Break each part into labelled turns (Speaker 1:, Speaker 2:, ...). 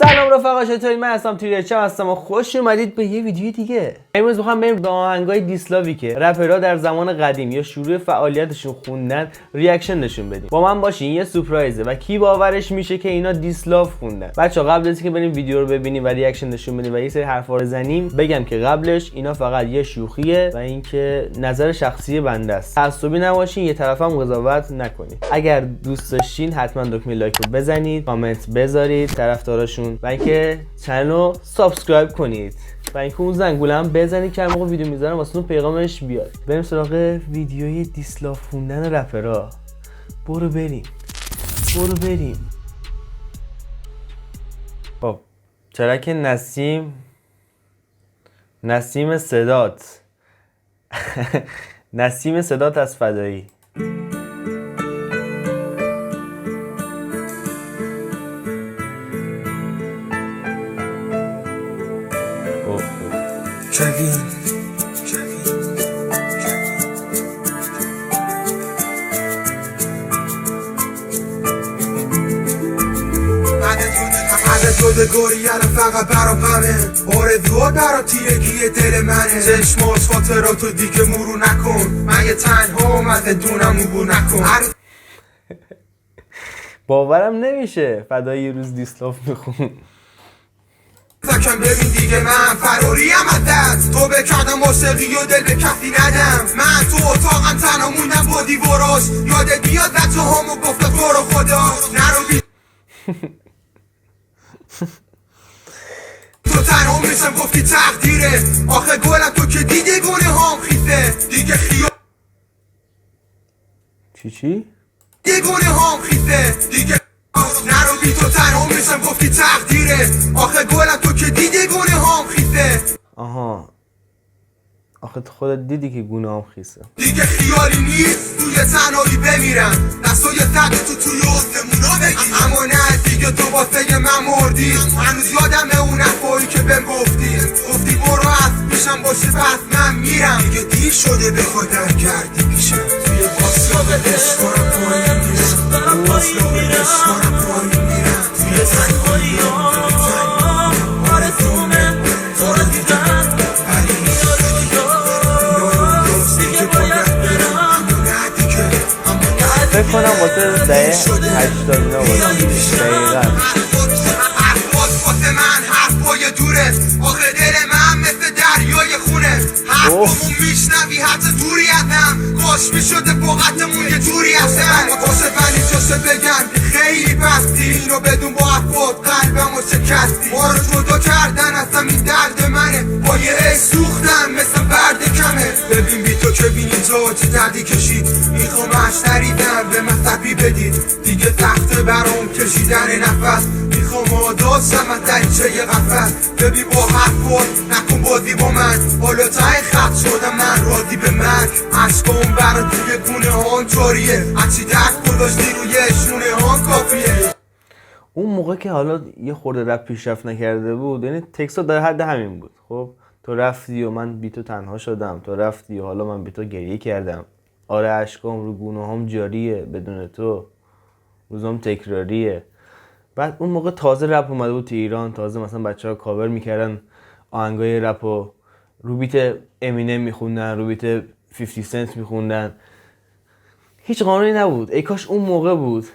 Speaker 1: سلام رفقا، چطورید؟ من هستم تیریچم هستم و خوش اومدید به یه ویدیو دیگه. امروز میخوام بریم به آهنگای دیسلاوی که رپرها در زمان قدیم یا شروع فعالیتشون خوندن ریاکشن نشون بدیم. با من باشین، یه سورپرایزه و کی باورش میشه که اینا دیسلاو خوندن. بچا قبل از اینکه بریم ویدیو رو ببینیم و ریاکشن نشون بدیم و یه سری حرفا رو بزنیم، بگم که قبلش اینا فقط یه شوخیه و اینکه نظر شخصی بنده است. تعصبی نباشین، یه طرفم قضاوت نکنید. اگر دوست داشتین حتما دکمه لایک رو بزنید، کامنت بذارید طرفداراشون و اینکه چنل رو سابسکرایب کنید و اینکه اون زنگوله هم بزنید که هر موقع ویدیو میذارم واسه پیغامش بیاد. بریم سراغ ویدیوی دیسلاو خوندن رپرها. برو بریم. خب ترک نسیم صدات نسیم صدات از فدایی.
Speaker 2: شده گوریان فقط برا منه، آرزوها برا تیرگی دل منه. چشماز خاطراتو دیگه مرو نکن، من یه تنها از دونم عبور نکن.
Speaker 1: باورم نمیشه فدایی یه روز دیسلاو میخون.
Speaker 2: فکرم ببین دیگه من فراریم از دست، تو بکردم موسیقی و دل به کسی ندم. من تو اتاقم تنها موندم با دیواراش، یادت بیاد بچه همو گفته تو رو خدا نرو بی تو تنها میشم گفتی تقدیره. آخه گلم تو که دیگه گونه هام خیسه دیگه
Speaker 1: چی؟
Speaker 2: دیگه گونه هام خیسه دیگه نرو بی تو تنها میشم گفتی تقدیره. آخه گلم تو که دیگه گونه هام خیسه.
Speaker 1: آها، آخه تو خودت دیدی که گونه هم خیسه. دیگه
Speaker 2: خیالی نیست توی تنهایی بمیرم، دستای سرد تو توی آسمونا بگیر. اما نه دیگه تو واسه من مردی. هنوز یادمه اون حرفایی که بهم گفتی برو از پیشم باشه پس من میرم. دیگه دیر شده بخواد درگردی پیشم، توی واسلا به عشقارم پایین میرم، واسلا به عشقارم پایین میرم. توی تنهایی آرزومه تو رو دیدم
Speaker 1: فکر کنم واسه دهه 80 اینا باشه دقیقا.
Speaker 2: واسه من حرفای دوره، آخه دل من مثل دریای خونه. حرفمون میشنوی حتی دوری ازم، کاش میشده بقتمون یه جوری ازم. واسه ولی جاشه بگم خیلی بستی، اینو بدون با حرفات قلبمو شکستی. ما رو جدا کردن اصلا این درد منه، با یه عشق سوختم مثل برد کمه. ببین بی تو که بین اینجا چه دردی کشید، میخوام اشتریدم به مصبی بدید. دیگه سخته برام کشیدن نفس، میخوام آداشم از دریچه یه قفس. ببین با حرفات نکن بازی با من، حالا تای خط شدم من راضی به مرگ. عشقام برا توی گونه هان جاریه، هرچی دست گذاشتی روی شونه هان کافیه.
Speaker 1: اون موقع که حالا یه خورده رپ پیشرفت نکرده بود، یعنی تکسا در حد همین بود. خب تو رفتی و من بی تو تنها شدم، تو رفتی و حالا من بی تو گریه کردم. آره اشکام رو گونه هم جاریه، بدون تو روزام تکراریه. بعد اون موقع تازه رپ اومده بود تو ایران، تازه مثلا بچه‌ها کاور میکردن آهنگای رپ و رو بیت امینم میخوندن، رو بیت 50 سنت میخوندن. هیچ قانونی نبود. ای کاش اون موقع بود.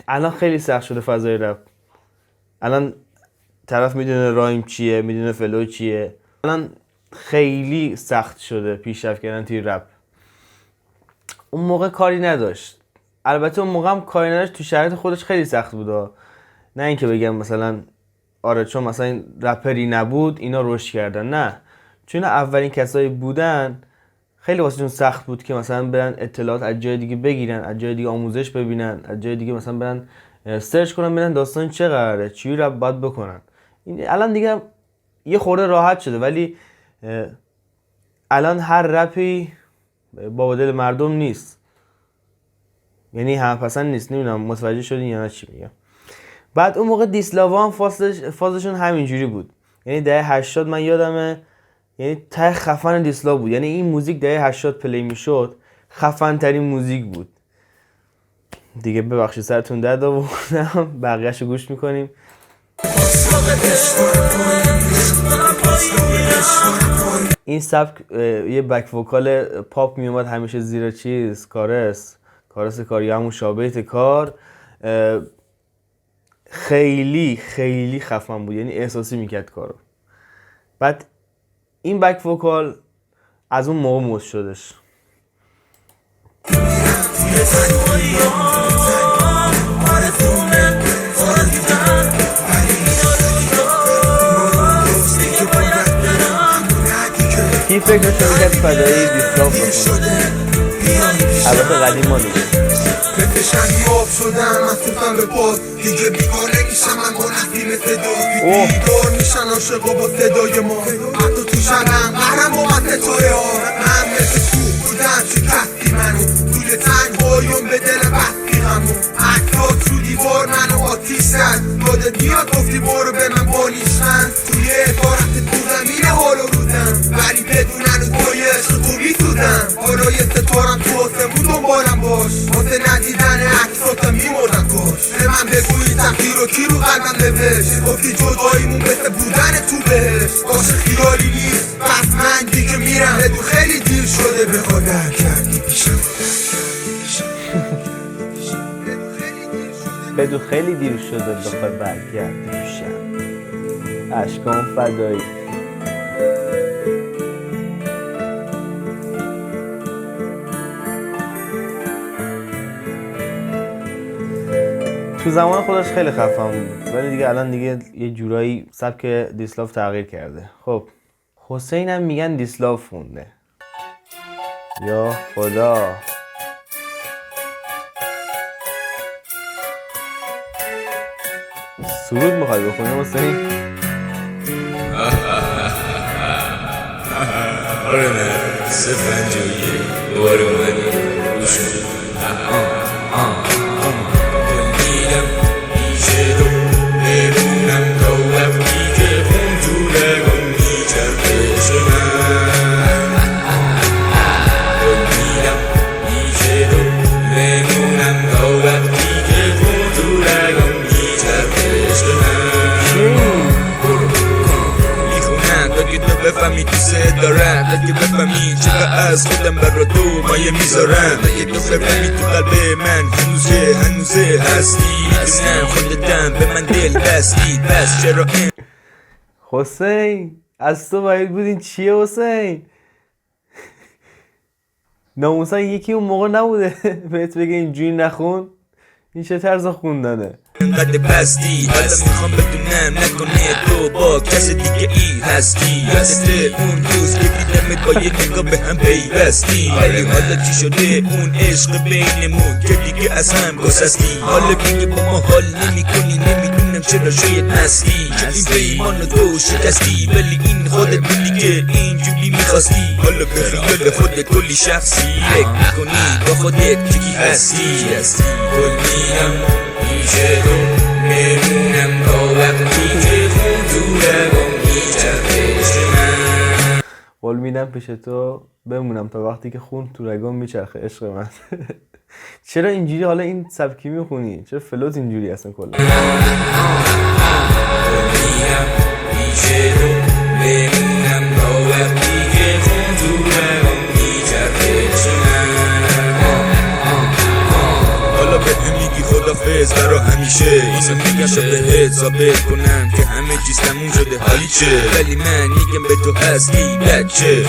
Speaker 1: الان خیلی سخت شده فضای رپ. الان طرف میدونه رایم چیه، میدونه فلو چیه. الان خیلی سخت شده پیشرفت کردن توی رپ. اون موقع کاری نداشت. البته اون موقع هم کاری نداشت، تو شرایط خودش خیلی سخت بود. نه اینکه بگم مثلا آره چون مثلا رپری نبود اینا رشد کردن، نه، چون اولین کسایی بودن خیلی واسهشون سخت بود که مثلا برن اطلاعات از جای دیگه بگیرن، از جای دیگه آموزش ببینن، از جای دیگه مثلا برن سرچ کنن ببینن داستان چه قراره، چی رپ باید بکنن. این الان دیگه یه خورده راحت شده، ولی الان هر رپی با دل مردم نیست، یعنی هم پسند نیست. نمیدونم متوجه شدین یا نه چی میگم. بعد اون موقع دیسلاو هم فازشون همینجوری بود، یعنی دهه 80 من یادمه، یعنی ته خفن دیسلاو بود. یعنی این موزیک دهه 80 پلی میشد، خفن ترین موزیک بود دیگه. ببخشید سرتون درد آوردم، بقیه‌شو گوش میکنیم. این سبک یه بک وکال پاپ میومد همیشه زیر چیز کارس کاری همون شابهت کار خیلی خیلی خفن بود، یعنی احساسی میکرد کارو. بعد این بک وکال از اون موقع موز شدش. کی فکر شده که فدایی دیسلاف بکنه؟ البته قدیما دیگه
Speaker 2: بکشم یاب شدم از توفم به پاس دیگه بیگانه میشم من با نفی مثل دار بیدار میشن عاشقا با صدای ما حتی تو شبم قهرم با ستاره ها من مثل تو بودم شکستی منو توی تنهاییم به دل بستی همو اکرات رو دیوار منو آتیشن یادت میاد گفتی برو به من بانیشن توی عبارت تو زمین حال و روزم ولی بدونن و توی عشق خوبی سودم آرای ستارم تو آسمون دنبالم باش واسه ندیدن عکساتم میمردم کاش به من بگویی تقدیر و کی رو قلبم نوشت گفتی جداییمون مثل بودن تو بهشت باشه خیالی نیست بس من دیگه میرم بدو خیلی دیر شده بخوا در کردی پیشم
Speaker 1: بدو خیلی دیر شده بخوای برگردی پیشم اشکام فدایی. تو زمان خودش خیلی خفن بود ولی دیگه الان دیگه یه جورایی سبک دیسلاف تغییر کرده. خب حسین هم میگن دیسلاف خونده. یا خدا. سرود میخوای بخونی حسین؟
Speaker 3: آره نه سفنجویه دوباره اومدی گوش کن میدم میشه دو بمونم تا وقتی که خون تو لگم میچرخه شدم میدم میشه دو بمونم تا وقتی که خون تو لگم میچرخه شدم میخونم تا که تو بفهمی دوست دارم تا که بفهمی چقدر از خودم برا تو مایه میذارم تا که تو بفهمی تو قلب من هنوزه هستی میدونم خودتم به من دل بستی پس چرا این
Speaker 1: حسین از تو باید بود این چیه حسین؟ ناموسا یکی اون موقع نبوده بهت بگه اینجوری نخون؟ این چه طرز خوندنه؟
Speaker 3: انقدر بستی حالا میخوام بدونم نکنه تو با کس دیگه ای هستی یادت اون روز که دیدمت با یه نگاه به هم پیوستی ولی حالا چی شده اون عشق بینمون که دیگه از هم گسستی حالا میگه با ما حال نمی کنی نمیدونم چرا شاید هستی که این پیمان تو شکستی ولی این خودت بودی که اینجوری میخواستی حالا به خیال خودت کلی شخصی فکر میکنی با خودت که کی هستی کل میرم میشه تو بمونم تا وقتی که خون تو لبم میچرخه من
Speaker 1: قول میدم پیش تو بمونم تا وقتی که خون تو رگام میچرخه عشق من. چرا اینجوری حالا این سبکی میخونی؟ چرا فلوت اینجوری اصلا کلا؟
Speaker 3: میرم میشه تو بمونم تا وقتی که خون تو لبم میچرخه من حالا به میگی خدافظ برا همیشه اینو میگم شب بهت ثابت کنم که همه چیز تموم شده حالی چه ولی من میگم به تو هستی بچه این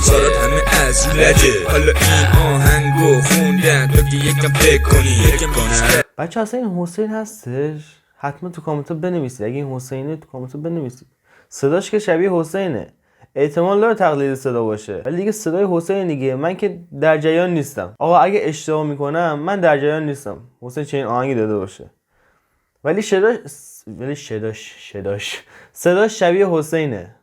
Speaker 3: کارات همه از لجه حالا این آهنگو خوندن تو که یکم فکر کنی یکم کنم
Speaker 1: بچه اصلا این حسین هستش؟ حتما تو کامنت ها بنویسید. اگه این حسینه تو کامنت ها بنویسید. صداش که شبیه حسینه. احتمال داره تقلید صدا باشه ولی دیگه صدای حسین دیگه. من که در جریان نیستم. آقا اگه اشتباه میکنم من در جریان نیستم. حسین چه این آهنگی داده باشه. ولی صداش شبیه حسینه.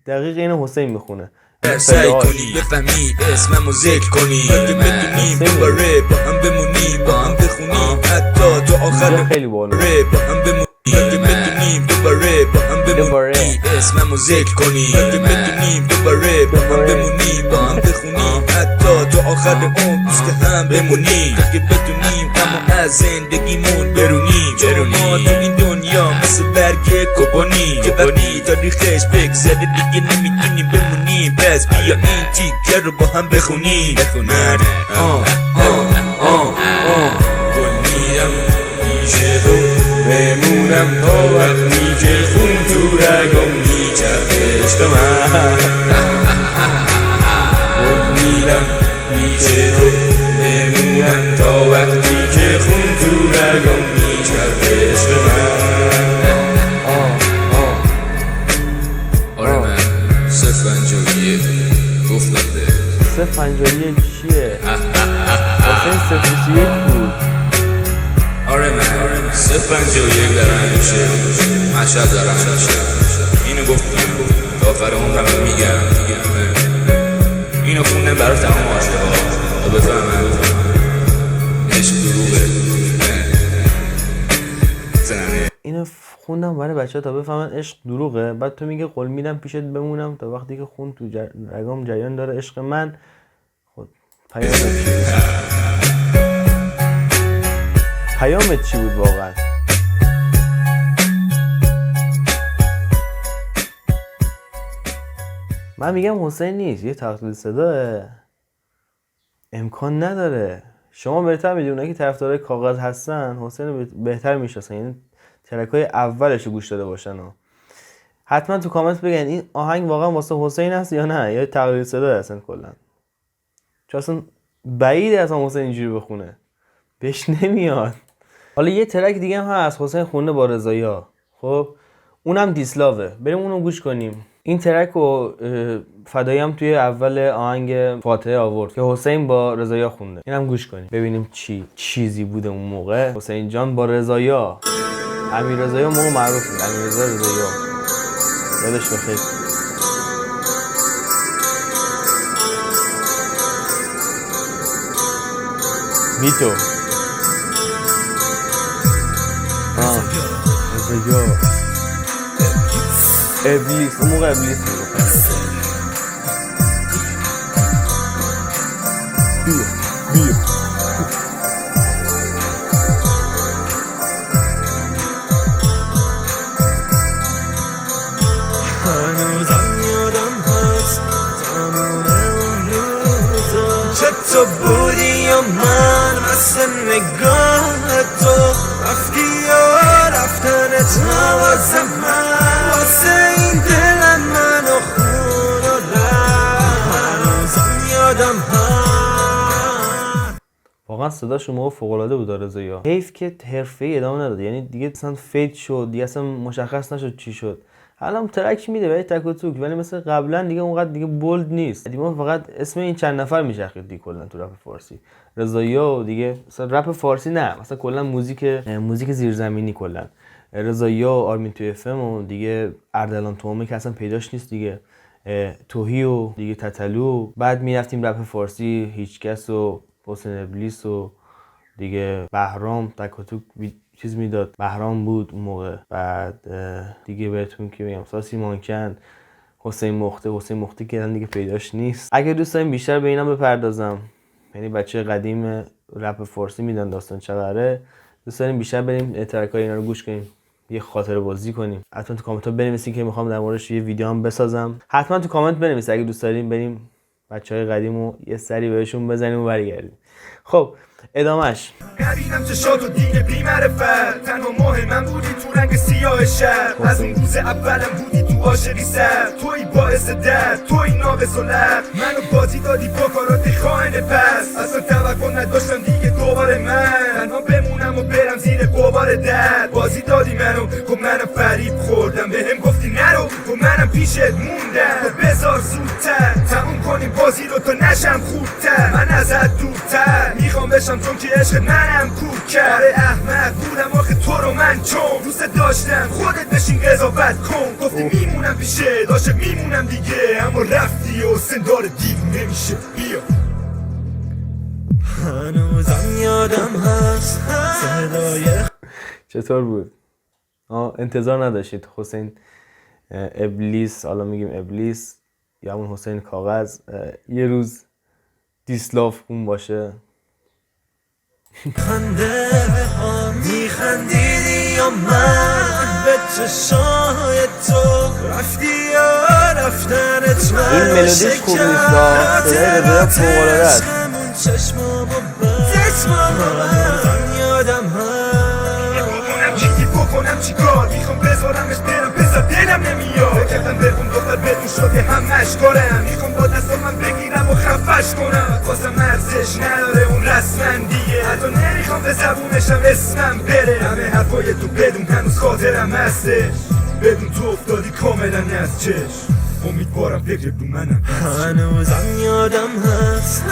Speaker 1: دقیق اینو حسین میخونه.
Speaker 3: سعی کنی بفهمی اسممو ذکر کنی اگه بدونیم دوباره با هم بمونیم با هم بخونیم حتی تو آخر
Speaker 1: خیلی بالا.
Speaker 3: با هم بمونیم اگه بتونیم دوباره با هم بمونیم اسممو ذکر کنیم اگه بتونیم دوباره با هم بمونیم با هم بخونیم حتی تا آخر عمر دوست هم بمونیم اگه بتونیم اما از زندگیمون برونیم چرا ما تو این دنیا مثل برگ کپونیم که وقتی تاریخش بگذره دیگه نمیتونیم بمونیم پس بیا این تیکه رو با هم بخونیم من میرم پیش تو بمونم تا وقتی که خون تو رگم میچرخه عشق من میرم پیش تو بمونم تا وقتی که خون تو رگم میچرخه عشق من آره من 051 گفتم به
Speaker 1: 051 چیه؟ حسین 021 بود.
Speaker 3: آره من 051 دارم میشه مشهد دارم میشه اینو گفتم تا آخر عمرم میگم اینو خوندم برای تمام عاشقا تا بفهمم عشق دروغه زنه
Speaker 1: اینو خوندم برای بچه ها تا بفهمن عشق دروغه. بعد تو میگه قول میدم پیشت بمونم تا وقتی که خون تو رگام جریان داره عشق من. خود پیامت چی بود واقعا؟ من میگم حسین نیست، یه تقلید صداه، امکان نداره. شما بهتر میدونید اونایی که طرفدارای کاغذ هستن حسین رو بهتر میشناسن، یعنی ترکای اولش رو گوش داده باشن. حتما تو کامنت بگن این آهنگ واقعا واسه حسین هست یا نه، یا تقلید صدا هستن کلا. چون اصلا بعیده اصلا حسین اینجوری بخونه، بهش نمیاد. حالا یه ترک دیگه هم هست حسین خونده با رضایا، خب اونم دیسلاوه، بریم اونو گوش کنیم. این ترک رو فدایی هم توی اول آهنگ فاتحه آورد که حسین با رضایا خونده. اینم گوش کنیم ببینیم چیزی بوده اون موقع. حسین جان با رضایا، امیر رضایا موقع معروف بود، امیر رضایا یادش بخیر. بیتو رضایا ابلیس، اون موقع ابلیس بود. بیا
Speaker 3: هنوزم یادم هست تمام اون روزا چه تو بودی و من مثل نگاه تو رفتی و رفتنت نوازم من واسه این دلم منو خون و رفت هنوزم یادم هست.
Speaker 1: واقعا صداش اون موقع فوق‌العاده بود رضایا. حیف که حرفه‌ای ادامه نداد، یعنی دیگه اصلا فید شد، دیگه اصلا مشخص نشد چی شد. الان ترک میده ولی تک و توک، ولی مثل قبلا دیگه اونقدر دیگه بولد نیست. دیگه فقط اسم این چند نفر میچرخید دیگه کلا تو رپ فارسی. رضایا و دیگه مثلا رپ فارسی نه، مثلا کلا موزیک زیرزمینی کلا. رضایا و آرمین توی FM و دیگه اردلان تومه که اصلا پیداش نیست دیگه. توهی و دیگه تتلو. بعد میرفتیم رپ فارسی هیچکس و حسین ابلیس و دیگه بهرام تک و توک چیز میداد، بهرام بود اون موقع. بعد دیگه بهتون که میگم ساسی مانکن، حسین مختی که الان دیگه پیداش نیست. اگه دوست دارین بیشتر به اینا بپردازم، یعنی بچه قدیم رپ فارسی میدن داستان چقدره، دوست داریم بیشتر بریم ترکای اینا رو گوش کنیم، یه خاطره بازی کنیم. حتما تو کامنت ها بنویسین که میخوام در موردش یه ویدیو هم بسازم. حتما تو کامنت بنویسین اگه دوست دارین بریم بچهای قدیمو یه سری بهشون بزنیم و برگردیم. خب ادامهش.
Speaker 2: نبینم چشاتو دیگه بی‌معرفت، تنها مهمم بودی تو رنگ سیاه شب. از اون روز اولم بودی تو عاشقی سر، توی باعث درد، توی ناقص و لب. منو بازی دادی با کارات خائن پس، اصلا توقع نداشتم دیگه دوباره من تنها بمونم و برم زیر قبار درد. بازی دادی منو، خب منم فریب خوردم، بهم گفتی نرو و منم پیشت موندم. خب بذار زودتر تموم کنیم بازی رو تا نشم خوبتر، من ازت دورتر میخوام بشم چون که عشق منم کور کرد. احمق بودم آخه تو رو من چون دوست داشتم، خودت بشین قضاوت کن. گفتی میمونم پیشه داشته میمونم دیگه، اما رفتی و سندار دیوونه میشه. بیا
Speaker 3: هنوزم یادم هست صدای
Speaker 1: چطور بود؟ انتظار نداشتید حسین ابلیس، حالا میگیم ابلیس یا همون حسین کاغذ، یه روز دیسلاف خون باشه.
Speaker 3: خنده ها میخندیدی یا من به چشای تو رفتی یا رفتنت من
Speaker 1: این ملودیش خوب نیست، صدای رضا فوق‌العاده است.
Speaker 3: یادم
Speaker 2: بکنم چی کار میخوام بذارمش برم بذار دلم نمیاد کردم بگم دختر بدون شده همش کارم میخوام با دست من بگیرم و خفش کنم واسه مرزش نداره اون رسمن دیگه حتی نمیخوام به زبونشم اسمم بره همه حرفای تو بدون هنوز خاطرم هستش بدون تو افتادی کاملا از چشم امیدوارم فکر تو منم
Speaker 3: هنوزم یادم هست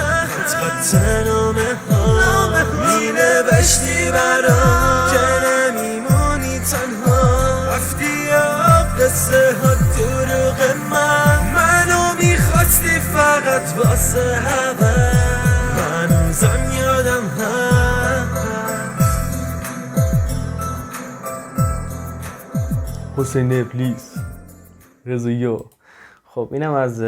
Speaker 3: خط نامه ها می نوشتی برام که نمیمونی تنها رفتی یا قصه ها دروغ منو میخواستی فقط واسه همه هنوزم یادم هست.
Speaker 1: حسین ابلیس، رضا. خب اینم از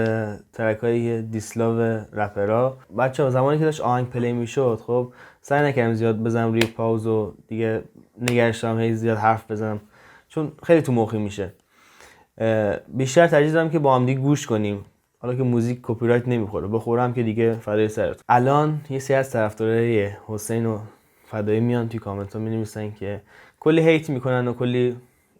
Speaker 1: ترکای دیسلاو رپرها. بچه‌ها زمانی که داشت آهنگ پلی میشد خب سعی نکردم زیاد بزنم روی پاوز و دیگه نگرش دارم هی زیاد حرف بزنم چون خیلی تو مخی میشه. بیشتر ترجیح دادم که با هم دیگه گوش کنیم، حالا که موزیک کپی رایت نمیخوره، بخورم که دیگه فدای سرت. الان یه سری از طرفدارای حسین و فدایی میان توی کامنت ها مینویسن که کلی هیت میکنن و کلی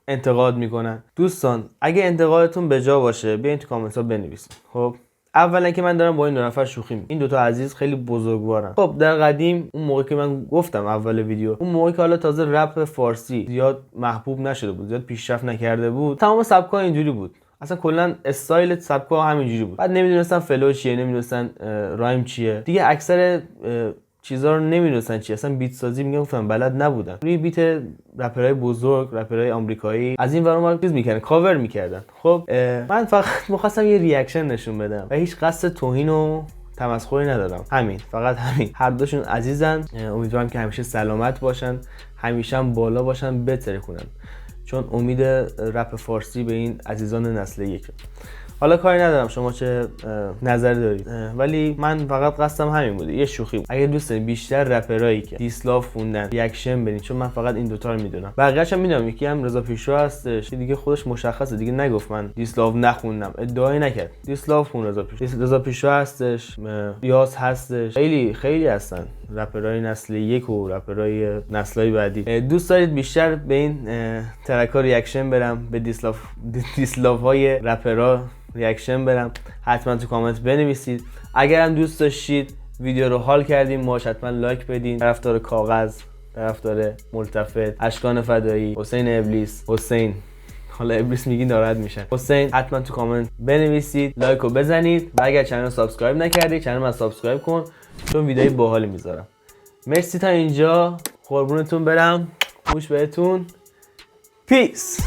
Speaker 1: انتقاد میکنن. دوستان اگه انتقادتون به جا باشه بیاین تو کامنت ها بنویسید. خب اولا که من دارم با این دو نفر شوخی میکنم، این دوتا عزیز خیلی بزرگوارن. خب در قدیم اون موقع که من گفتم اول ویدیو، اون موقع که حالا تازه رپ فارسی زیاد محبوب نشده بود، زیاد پیشرفت نکرده بود، تمام سبک‌ها اینجوری بود، اصلا کلا استایل سبک‌ها همینجوری بود. بعد نمیدونستن فلو چیه، نمیدونستن رایم چیه، دیگه اکثر چیزا رو نمیدونستن چی، اصلا بیت سازی میگفتن بلد نبودن. روی بیت رپرهای بزرگ، رپرهای آمریکایی از این ور اون ور چیز میکردن، کاور میکردن. خب من فقط می‌خواستم یه ریاکشن نشون بدم و هیچ قصد توهین و تمسخری ندارم. همین، فقط همین. هر دوشون عزیزن، امیدوارم که همیشه سلامت باشن، همیشه هم بالا باشن، بهتر کنن، چون امید رپ فارسی به این عزیزان نسل یک. حالا کاری ندارم شما چه نظری دارید، ولی من فقط قصدم همین بوده، یه شوخی بود. اگه دوست دارید بیشتر رپرایی که دیسلاف خوندن ریاکشن بدین، چون من فقط این دوتا رو میدونم، بقیه‌اش هم میدونم. یکی هم رضا پیشرو هستش دیگه، خودش مشخصه دیگه، نگفت من دیسلاف نخوندم، ادعایی نکرد، دیسلاف خون رضا پیشرو هستش، یاس هستش، خیلی هستن رپرای نسل یک و رپرای نسل‌های بعدی. دوست دارید بیشتر به این ترک‌ها ریاکشن برم، به دیسلاف‌های رپرها ریاکشن برم، حتما تو کامنت بنویسید. اگر هم دوست داشتید ویدیو رو حال کردیم باش، حتما لایک بدین. طرفدار کاغذ، طرفدار ملتفت، اشکان فدایی، حسین ابلیس، حسین، حالا ابلیس میگین ناراحت میشن، حسین، حتما تو کامنت بنویسید، لایک رو بزنید و اگر چنل رو سابسکرایب نکردید چنل رو سابسکرایب کن چون ویدیوی باحالی میذارم. مرسی تا اینجا، قربونتون برم، خوش بهتون، پیس.